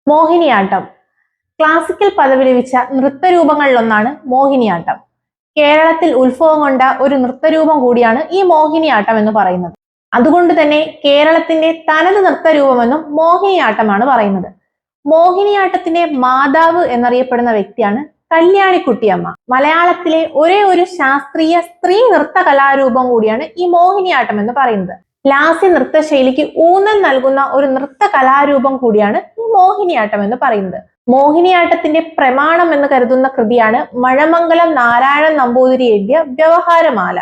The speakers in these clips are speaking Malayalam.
മോഹിനിയാട്ടം ക്ലാസിക്കൽ പദവി ലഭിച്ച നൃത്തരൂപങ്ങളിലൊന്നാണ് മോഹിനിയാട്ടം. കേരളത്തിൽ ഉത്ഭവം കൊണ്ട ഒരു നൃത്തരൂപം കൂടിയാണ് ഈ മോഹിനിയാട്ടം എന്ന് പറയുന്നത്. അതുകൊണ്ട് തന്നെ കേരളത്തിന്റെ തനത് നൃത്തരൂപമെന്നും മോഹിനിയാട്ടമാണ് പറയുന്നത്. മോഹിനിയാട്ടത്തിന്റെ മാതാവ് എന്നറിയപ്പെടുന്ന വ്യക്തിയാണ് കല്യാണിക്കുട്ടിയമ്മ. മലയാളത്തിലെ ഒരേ ഒരു ശാസ്ത്രീയ സ്ത്രീ നൃത്ത കലാരൂപം കൂടിയാണ് ഈ മോഹിനിയാട്ടം എന്ന് പറയുന്നത്. ലാസ്യ നൃത്തശൈലിക്ക് ഊന്നൽ നൽകുന്ന ഒരു നൃത്ത കലാരൂപം കൂടിയാണ് ഈ മോഹിനിയാട്ടം എന്ന് പറയുന്നത്. മോഹിനിയാട്ടത്തിന്റെ പ്രമാണം എന്ന് കരുതുന്ന കൃതിയാണ് മഴമംഗലം നാരായണൻ നമ്പൂതിരി എഴുതിയ വ്യവഹാരമാല.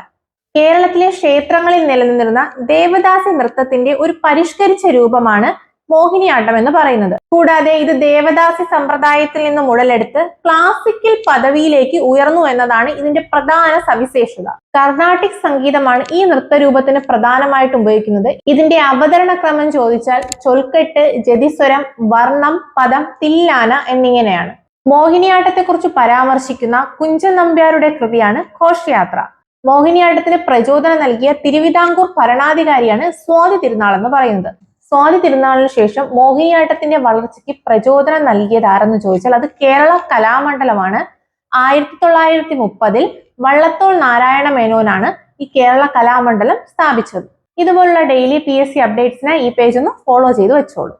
കേരളത്തിലെ ക്ഷേത്രങ്ങളിൽ നിലനിന്നിരുന്ന ദേവദാസി നൃത്തത്തിന്റെ ഒരു പരിഷ്കരിച്ച രൂപമാണ് മോഹിനിയാട്ടം എന്ന് പറയുന്നത്. കൂടാതെ ഇത് ദേവദാസി സമ്പ്രദായത്തിൽ നിന്നും ഉടലെടുത്ത് ക്ലാസിക്കൽ പദവിയിലേക്ക് ഉയർന്നു എന്നതാണ് ഇതിന്റെ പ്രധാന സവിശേഷത. കർണാട്ടിക് സംഗീതമാണ് ഈ നൃത്തരൂപത്തിന് പ്രധാനമായിട്ടും ഉപയോഗിക്കുന്നത്. ഇതിന്റെ അവതരണ ക്രമം ചോദിച്ചാൽ ചൊൽക്കെട്ട്, ജതിസ്വരം, വർണ്ണം, പദം, തില്ലാന എന്നിങ്ങനെയാണ്. മോഹിനിയാട്ടത്തെക്കുറിച്ച് പരാമർശിക്കുന്ന കുഞ്ചൻ നമ്പ്യാരുടെ കൃതിയാണ് ഘോഷയാത്ര. മോഹിനിയാട്ടത്തിന് പ്രചോദനം നൽകിയ തിരുവിതാംകൂർ ഭരണാധികാരിയാണ് സ്വാതി തിരുനാൾ എന്ന് പറയുന്നത്. സ്വാതി തിരുനാളിന് ശേഷം മോഹിനിയാട്ടത്തിന്റെ വളർച്ചയ്ക്ക് പ്രചോദനം നൽകിയത് ആരെന്ന് ചോദിച്ചാൽ അത് കേരള കലാമണ്ഡലമാണ്. 1930 വള്ളത്തോൾ നാരായണ മേനോനാണ് ഈ കേരള കലാമണ്ഡലം സ്ഥാപിച്ചത്. ഇതുപോലുള്ള ഡെയിലി PSC അപ്ഡേറ്റ്സിനായി ഈ പേജ് ഒന്ന് ഫോളോ ചെയ്ത് വെച്ചോളൂ.